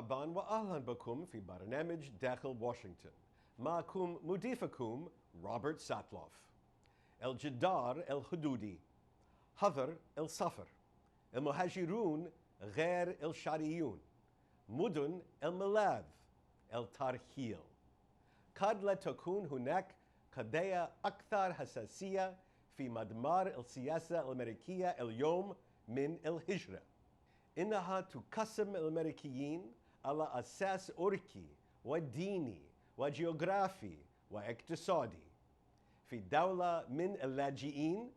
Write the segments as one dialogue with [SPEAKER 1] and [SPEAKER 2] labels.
[SPEAKER 1] مرحبا وأهلا بكم في برنامج داخل واشنطن. معكم مضيفكم روبرت ساتلوف. الجدار الحدودي، حظر السفر، المهاجرون غير الشرعيون، مدن الملاذ، الترحيل. قد لا تكون هناك قضية أكثر حساسية في مضمار السياسة الأمريكية اليوم من الهجرة. إنها تقسم الأمريكيين على أساس عرقي وديني وجغرافي واقتصادي. في دولة من اللاجئين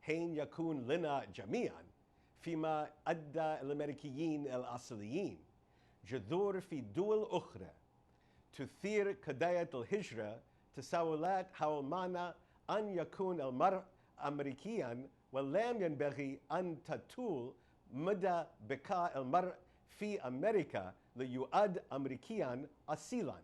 [SPEAKER 1] حين يكون لنا جميعا فيما أدى الأمريكيين الأصليين جذور في دول أخرى، تثير قضية الهجرة تساؤلات حول معنى أن يكون المرء أمريكيا، ولم ينبغي أن تطول مدى بقاء المرء في أمريكا ليعد أمريكيا أصيلا.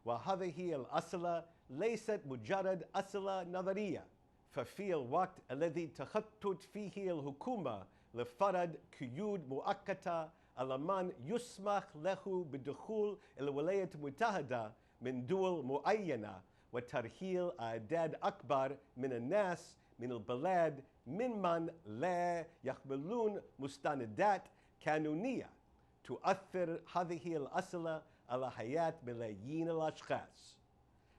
[SPEAKER 1] وهذه الأصلة ليست مجرد أصلة نظرية، ففي الوقت الذي تخطط فيه الحكومة لفرض قيود مؤقتة على من يسمح له بالدخول إلى الولايات المتحدة من دول معينة وترحيل أعداد أكبر من الناس من البلاد ممن لا يحملون مستندات قانونية، تؤثر هذه الأصلة على حياة ملايين الأشخاص.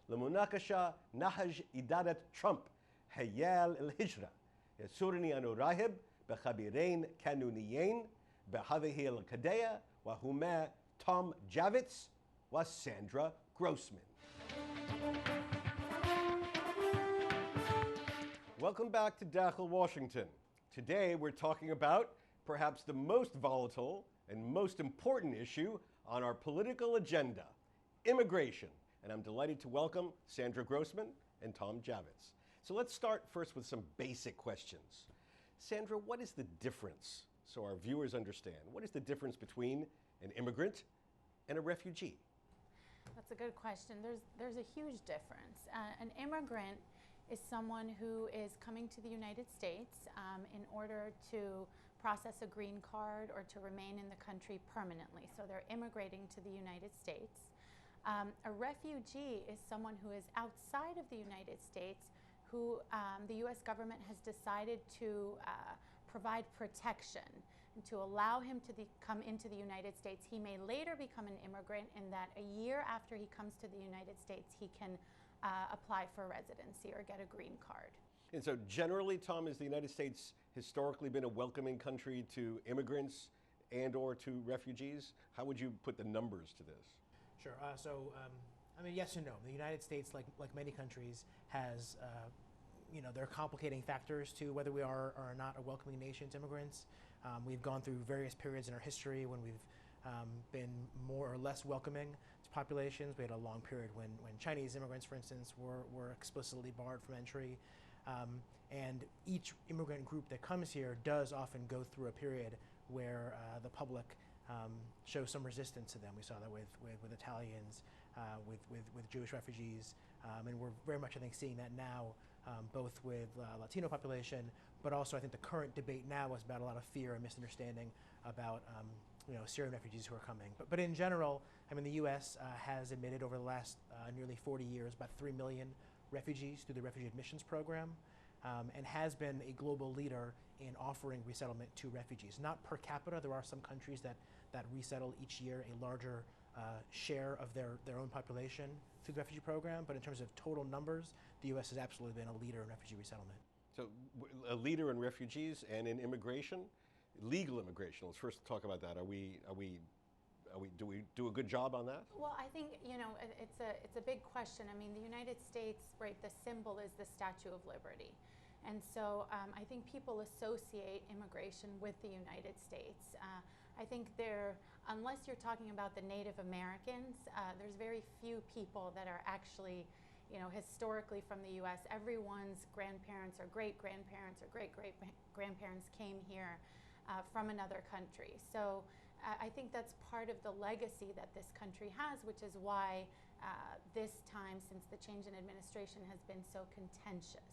[SPEAKER 1] لمناقشة نهج إدارة ترامب حيال الهجرة، يسرني أن أرحب بخبيرين قانونيين بهذه القضية، وهما توم جافيتس وساندرا جروسمان. Welcome back to Dakhel, Washington. Today we're talking about perhaps the most volatile and most important issue on our political agenda, immigration. And I'm delighted to welcome Sandra Grossman and Tom Javits. So let's start first with some basic questions. Sandra, what is the difference, so our viewers understand, what is the difference between an immigrant and a refugee?
[SPEAKER 2] That's a good question. There's a huge difference. An immigrant is someone who is coming to the United States in order to process a green card or to remain in the country permanently. So they're immigrating to the United States. A refugee is someone who is outside of the United States who the U.S. government has decided to provide protection and to allow him to come into the United States. He may later become an immigrant in that a year after he comes to the United States, he can apply for residency or get a green card.
[SPEAKER 1] And so generally, Tom, has the United States historically been a welcoming country to immigrants and or to refugees? How would you put the numbers to this?
[SPEAKER 3] Sure. I mean, yes and no. The United States, like many countries, has there are complicating factors to whether we are or not a welcoming nation to immigrants. We've gone through various periods in our history when we've been more or less welcoming to populations. We had a long period when Chinese immigrants, for instance, were explicitly barred from entry. And each immigrant group that comes here does often go through a period where the public shows some resistance to them. We saw that with Italians, with Jewish refugees, and we're very much, I think, seeing that now, both with Latino population, but also I think the current debate now is about a lot of fear and misunderstanding about Syrian refugees who are coming. But in general, I mean, the U.S. has admitted over the last nearly 40 years about 3 million refugees through the Refugee Admissions Program, and has been a global leader in offering resettlement to refugees. Not per capita, there are some countries that resettle each year a larger share of their own population through the refugee program, but in terms of total numbers, the U.S. has absolutely been a leader in refugee resettlement.
[SPEAKER 1] So a leader in refugees and in immigration, legal immigration. Let's first talk about that. Do we do a good job on that?
[SPEAKER 2] Well, I think it's a big question. I mean, the United States, right? The symbol is the Statue of Liberty, and so I think people associate immigration with the United States. I think unless you're talking about the Native Americans, there's very few people that are actually, historically from the U.S. Everyone's grandparents or great-grandparents or great-great-grandparents came here from another country. So I think that's part of the legacy that this country has, which is why this time, since the change in administration, has been so contentious,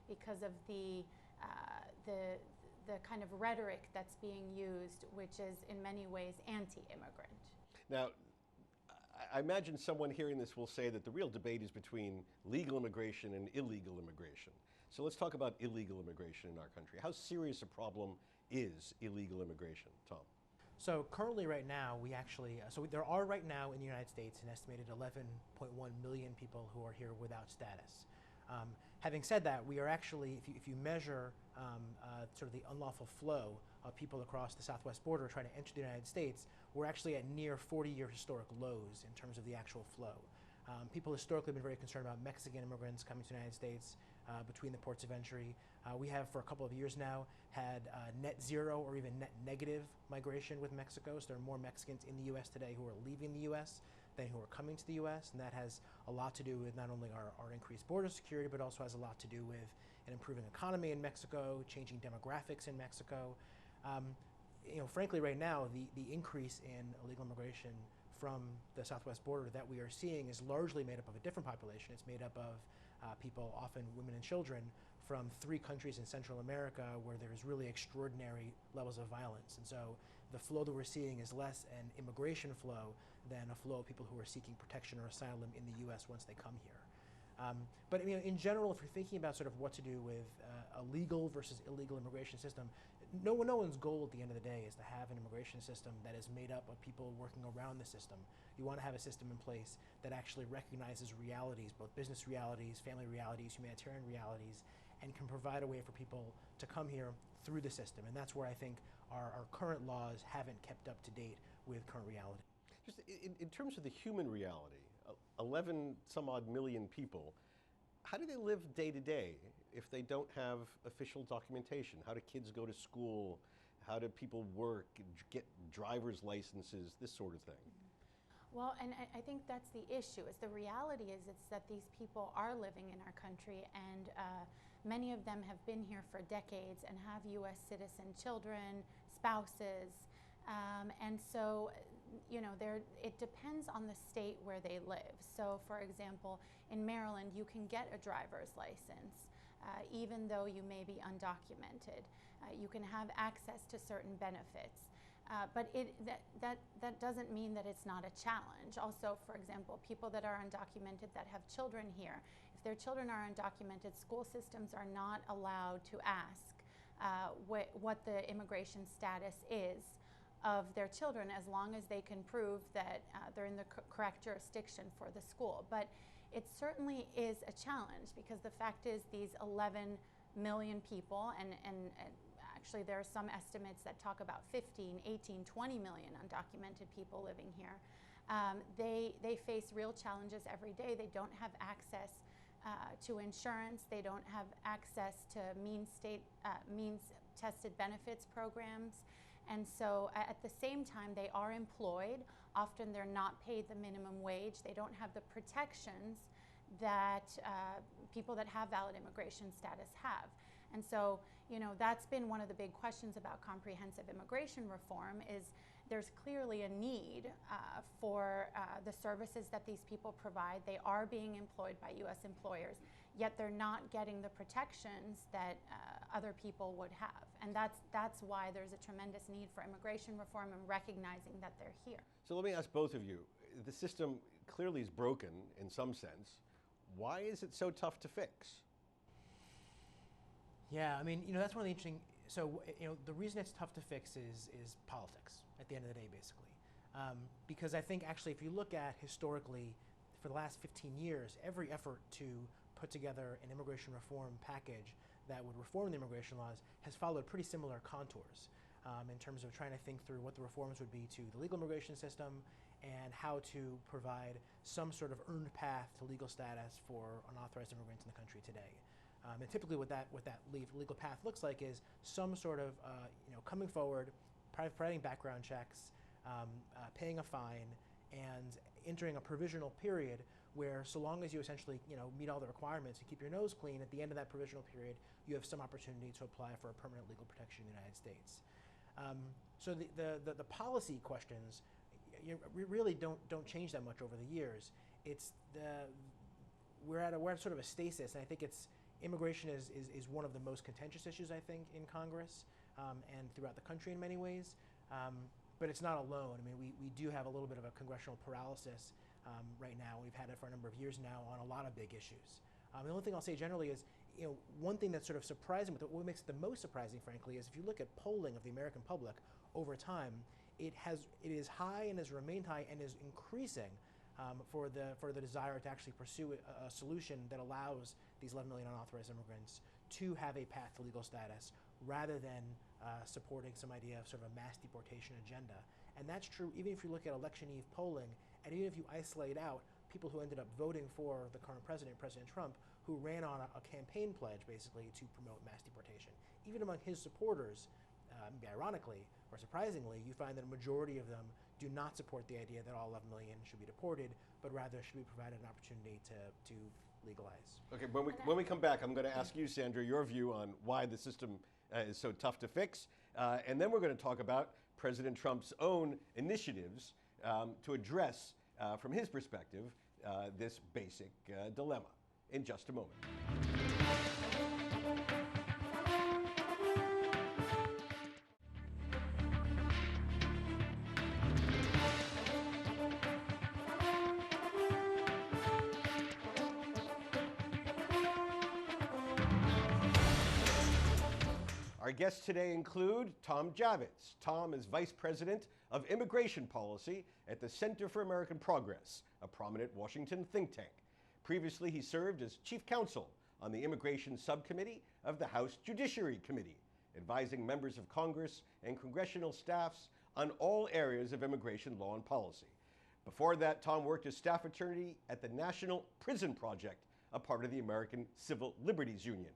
[SPEAKER 2] because of the kind of rhetoric that's being used, which is in many ways anti-immigrant.
[SPEAKER 1] Now, I imagine someone hearing this will say that the real debate is between legal immigration and illegal immigration. So let's talk about illegal immigration in our country. How serious a problem is illegal immigration, Tom?
[SPEAKER 3] So currently right now, there are right now in the United States an estimated 11.1 million people who are here without status. Having said that, we are actually, if you measure sort of the unlawful flow of people across the southwest border trying to enter the United States, we're actually at near 40-year historic lows in terms of the actual flow. People historically have been very concerned about Mexican immigrants coming to the United States between the ports of entry. We have, for a couple of years now, had net zero or even net negative migration with Mexico. So there are more Mexicans in the U.S. today who are leaving the U.S. than who are coming to the U.S. And that has a lot to do with not only our increased border security, but also has a lot to do with an improving economy in Mexico, changing demographics in Mexico. Frankly, right now, the increase in illegal immigration from the southwest border that we are seeing is largely made up of a different population. It's made up of people, often women and children, from 3 countries in Central America where there's really extraordinary levels of violence. And so the flow that we're seeing is less an immigration flow than a flow of people who are seeking protection or asylum in the U.S. once they come here. But in general, if you're thinking about sort of what to do with a legal versus illegal immigration system, no one's goal at the end of the day is to have an immigration system that is made up of people working around the system. You want to have a system in place that actually recognizes realities, both business realities, family realities, humanitarian realities, and can provide a way for people to come here through the system. And that's where I think our current laws haven't kept up to date with current reality.
[SPEAKER 1] Just in terms of the human reality, 11 some odd million people, how do they live day to day if they don't have official documentation? How do kids go to school? How do people work, get driver's licenses, this sort of thing?
[SPEAKER 2] Well, and I think that's the issue. Is the reality is it's that these people are living in our country, and many of them have been here for decades and have U.S. citizen children, spouses, and so it depends on the state where they live. So, for example, in Maryland, you can get a driver's license even though you may be undocumented. You can have access to certain benefits. But that doesn't mean that it's not a challenge. Also, for example, people that are undocumented that have children here, if their children are undocumented, school systems are not allowed to ask what the immigration status is of their children, as long as they can prove that they're in the correct jurisdiction for the school. But it certainly is a challenge, because the fact is these 11 million people, and actually there are some estimates that talk about 15, 18, 20 million undocumented people living here. They face real challenges every day. They don't have access to insurance. They don't have access to means-tested benefits programs. And so at the same time, they are employed. Often they're not paid the minimum wage. They don't have the protections that people that have valid immigration status have. And so, that's been one of the big questions about comprehensive immigration reform, is there's clearly a need for the services that these people provide. They are being employed by U.S. employers, yet they're not getting the protections that other people would have. And that's why there's a tremendous need for immigration reform and recognizing that they're here.
[SPEAKER 1] So let me ask both of you. The system clearly is broken in some sense. Why is it so tough to fix?
[SPEAKER 3] Yeah, that's one of the interesting. So, the reason it's tough to fix is politics at the end of the day, basically. Because I think actually, if you look at historically, for the last 15 years, every effort to put together an immigration reform package that would reform the immigration laws has followed pretty similar contours in terms of trying to think through what the reforms would be to the legal immigration system and how to provide some sort of earned path to legal status for unauthorized immigrants in the country today. And typically what that legal path looks like is some sort of coming forward, providing background checks, paying a fine, and entering a provisional period where, so long as you essentially meet all the requirements and keep your nose clean, at the end of that provisional period, you have some opportunity to apply for a permanent legal protection in the United States. So the policy questions really don't change that much over the years. We're at sort of a stasis, and I think immigration is one of the most contentious issues, I think, in Congress and throughout the country in many ways. but it's not alone. I mean, we do have a little bit of a congressional paralysis right now. We've had it for a number of years now on a lot of big issues. The only thing I'll say generally is, one thing that's sort of surprising, what makes it the most surprising, frankly, is if you look at polling of the American public over time, it is high and has remained high and is increasing for the desire to actually pursue a solution that allows these 11 million unauthorized immigrants to have a path to legal status, rather than supporting some idea of sort of a mass deportation agenda. And that's true even if you look at election eve polling, and even if you isolate out people who ended up voting for the current president, President Trump, who ran on a campaign pledge basically to promote mass deportation. Even among his supporters, maybe ironically or surprisingly, you find that a majority of them do not support the idea that all 11 million should be deported, but rather should be provided an opportunity to legalize.
[SPEAKER 1] Okay, when we come back, I'm going to ask you, Sandra, your view on why the system is so tough to fix. And then we're going to talk about President Trump's own initiatives to address, from his perspective, this basic dilemma in just a moment. Our guests today include Tom Javits. Tom is Vice President of Immigration Policy at the Center for American Progress, a prominent Washington think tank. Previously, he served as Chief Counsel on the Immigration Subcommittee of the House Judiciary Committee, advising members of Congress and congressional staffs on all areas of immigration law and policy. Before that, Tom worked as staff attorney at the National Prison Project, a part of the American Civil Liberties Union.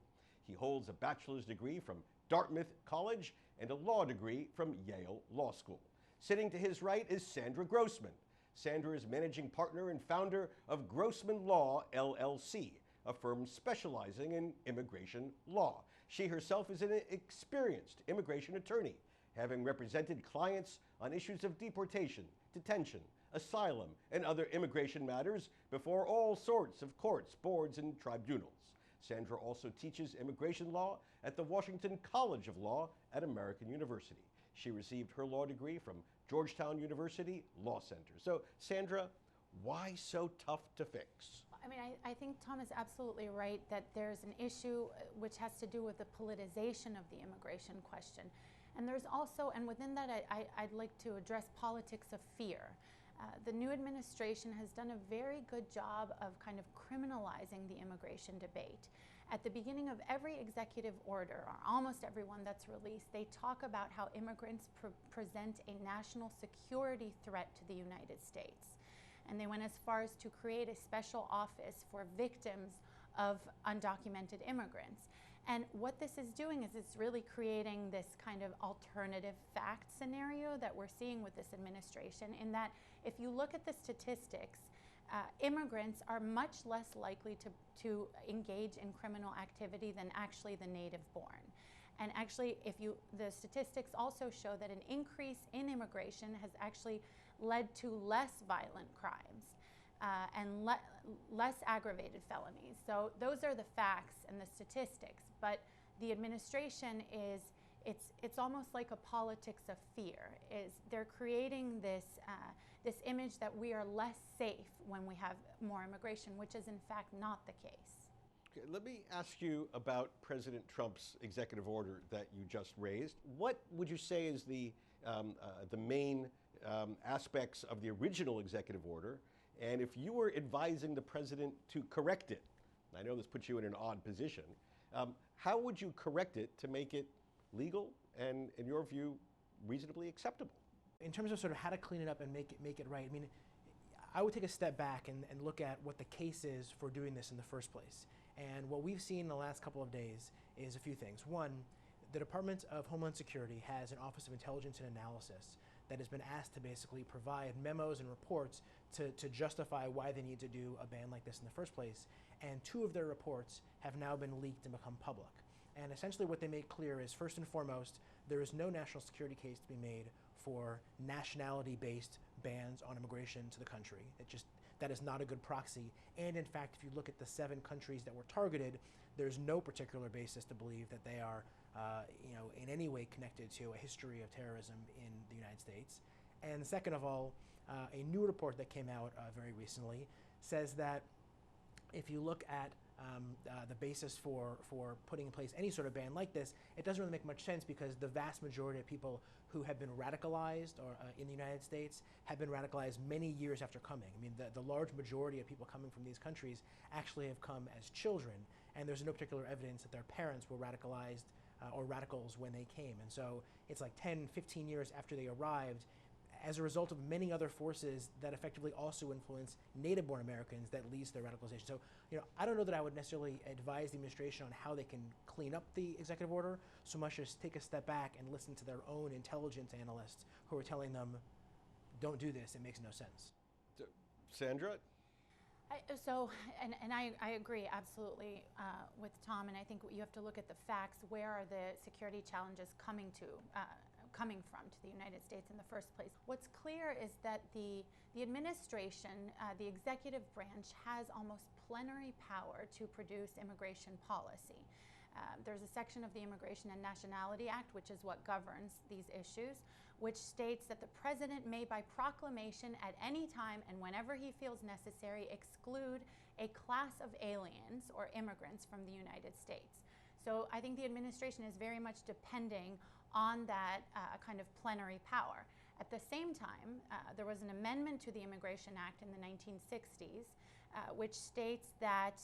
[SPEAKER 1] He holds a bachelor's degree from Dartmouth College and a law degree from Yale Law School. Sitting to his right is Sandra Grossman. Sandra is managing partner and founder of Grossman Law, LLC, a firm specializing in immigration law. She herself is an experienced immigration attorney, having represented clients on issues of deportation, detention, asylum, and other immigration matters before all sorts of courts, boards, and tribunals. Sandra also teaches immigration law at the Washington College of Law at American University. She received her law degree from Georgetown University Law Center. So, Sandra, why so tough to fix?
[SPEAKER 2] I mean, I think Tom is absolutely right that there's an issue which has to do with the politicization of the immigration question. And there's also, and within that, I'd like to address politics of fear. The new administration has done a very good job of kind of criminalizing the immigration debate. At the beginning of every executive order, or almost every one that's released, they talk about how immigrants present a national security threat to the United States. And they went as far as to create a special office for victims of undocumented immigrants. And what this is doing is it's really creating this kind of alternative fact scenario that we're seeing with this administration, in that if you look at the statistics, immigrants are much less likely to engage in criminal activity than actually the native born. And actually, the statistics also show that an increase in immigration has actually led to less violent crimes and less aggravated felonies. So those are the facts and the statistics. But the administration it's almost like a politics of fear. They're creating this image that we are less safe when we have more immigration, which is in fact not the case.
[SPEAKER 1] Okay, let me ask you about President Trump's executive order that you just raised. What would you say is the main aspects of the original executive order? And if you were advising the president to correct it, I know this puts you in an odd position, how would you correct it to make it legal and, in your view, reasonably acceptable?
[SPEAKER 3] In terms of sort of how to clean it up and make it right, I mean, I would take a step back and look at what the case is for doing this in the first place. And what we've seen in the last couple of days is a few things. One, the Department of Homeland Security has an Office of Intelligence and Analysis that has been asked to basically provide memos and reports to justify why they need to do a ban like this in the first place. And 2 of their reports have now been leaked and become public. And essentially what they make clear is, first and foremost, there is no national security case to be made for nationality-based bans on immigration to the country. That is not a good proxy. And in fact, if you look at the 7 countries that were targeted, there's no particular basis to believe that they are in any way connected to a history of terrorism in the United States. And second of all, a new report that came out very recently says that if you look at the basis for putting in place any sort of ban like this, it doesn't really make much sense because the vast majority of people who have been radicalized in the United States have been radicalized many years after coming. I mean, the large majority of people coming from these countries actually have come as children, and there's no particular evidence that their parents were radicalized or radicals when they came. And so it's like 10, 15 years after they arrived, as a result of many other forces that effectively also influence native-born Americans that leads to their radicalization. So, I don't know that I would necessarily advise the administration on how they can clean up the executive order, so much as take a step back and listen to their own intelligence analysts who are telling them, don't do this, it makes no sense.
[SPEAKER 1] Sandra?
[SPEAKER 2] I agree absolutely with Tom, and I think you have to look at the facts. Where are the security challenges coming from to the United States in the first place? What's clear is that the administration, the executive branch, has almost plenary power to produce immigration policy. There's a section of the Immigration and Nationality Act, which is what governs these issues, which states that the president may by proclamation at any time and whenever he feels necessary exclude a class of aliens or immigrants from the United States. So I think the administration is very much depending on that kind of plenary power. At the same time, there was an amendment to the Immigration Act in the 1960s, which states that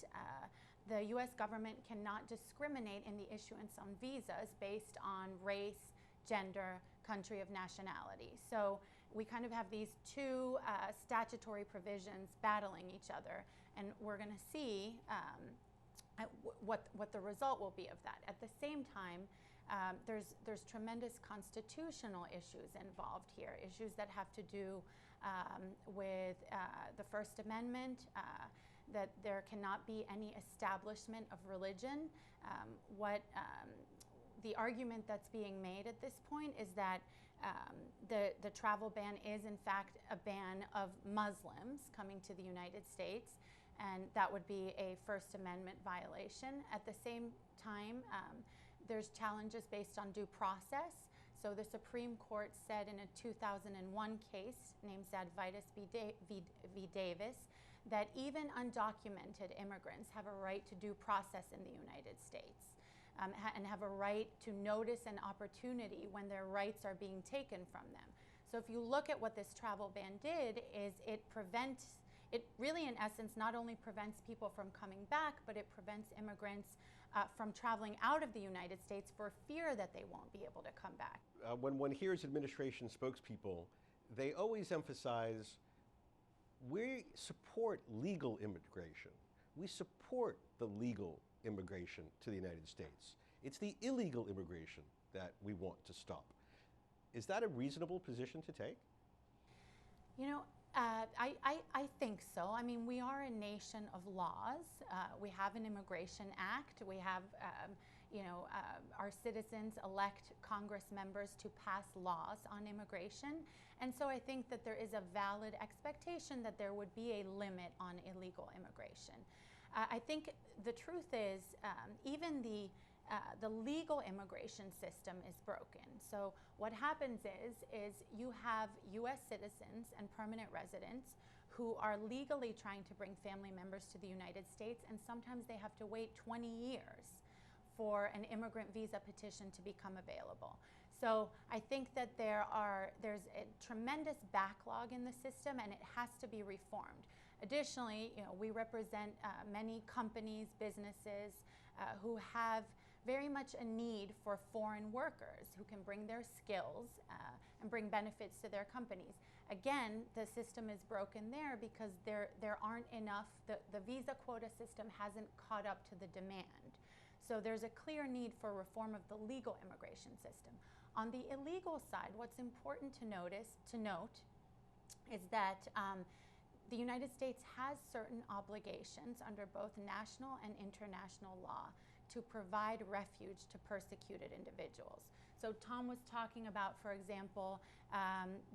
[SPEAKER 2] the U.S. government cannot discriminate in the issuance on visas based on race, gender, country of nationality. So we kind of have these two statutory provisions battling each other, and we're going to see what the result will be of that. At the same time, there's tremendous constitutional issues involved here, issues that have to do with the First Amendment, that there cannot be any establishment of religion. The argument that's being made at this point is that the travel ban is in fact a ban of Muslims coming to the United States, and that would be a First Amendment violation. At the same time, there's challenges based on due process. So the Supreme Court said in a 2001 case named Zadvitas v. Davis that even undocumented immigrants have a right to due process in the United States and have a right to notice an opportunity when their rights are being taken from them. So if you look at what this travel ban did, is it really in essence not only prevents people from coming back, but it prevents immigrants from traveling out of the United States for fear that they won't be able to come back.
[SPEAKER 1] When one hears administration spokespeople, they always emphasize, we support legal immigration. We support the legal immigration to the United States. It's the illegal immigration that we want to stop. Is that a reasonable position to take?
[SPEAKER 2] I think so. I mean, we are a nation of laws. We have an Immigration Act. We have, our citizens elect Congress members to pass laws on immigration. And so I think that there is a valid expectation that there would be a limit on illegal immigration. I think the truth is, even the legal immigration system is broken. So what happens is you have U.S. citizens and permanent residents who are legally trying to bring family members to the United States, and sometimes they have to wait 20 years for an immigrant visa petition to become available. So I think that there's a tremendous backlog in the system, and it has to be reformed. Additionally, we represent many companies, businesses who have very much a need for foreign workers who can bring their skills and bring benefits to their companies. Again, the system is broken there because there aren't enough, the visa quota system hasn't caught up to the demand. So there's a clear need for reform of the legal immigration system. On the illegal side, what's important to note is that the United States has certain obligations under both national and international law to provide refuge to persecuted individuals. So Tom was talking about, for example,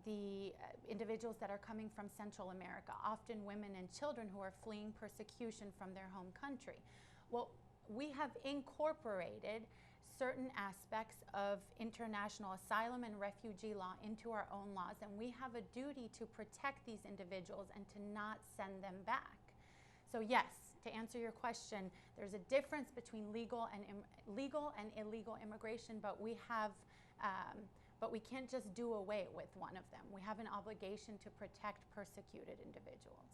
[SPEAKER 2] the individuals that are coming from Central America, often women and children who are fleeing persecution from their home country. Well, we have incorporated certain aspects of international asylum and refugee law into our own laws, and we have a duty to protect these individuals and to not send them back. So yes, to answer your question, there's a difference between legal and illegal immigration, but we can't just do away with one of them. We have an obligation to protect persecuted individuals.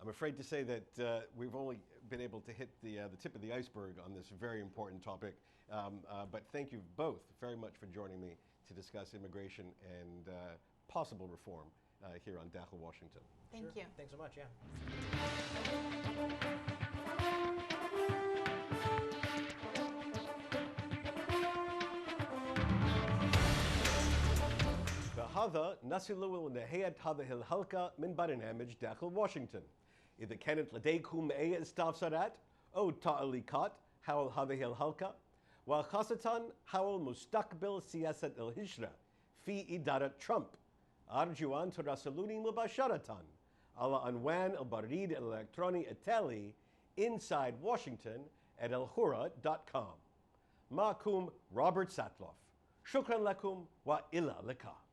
[SPEAKER 1] I'm afraid to say that we've only been able to hit the tip of the iceberg on this very important topic, but thank you both very much for joining me to discuss immigration and possible reform here on Dakhel, Washington.
[SPEAKER 2] Thank you.
[SPEAKER 3] Thanks so much, yeah.
[SPEAKER 1] بهذا نصل لنهاية هذه الحلقة من برنامج داخل واشنطن. إذا كانت لديكم أي استفسارات أو تعليقات حول هذه الحلقة وخاصة حول مستقبل سياسة الهجرة في إدارة ترامب، أرجو أن تراسلوني مباشرة على عنوان البريد الإلكتروني التالي insidewashington@alhura.com. معكم روبرت ساتلوف. شكرا لكم وإلى اللقاء.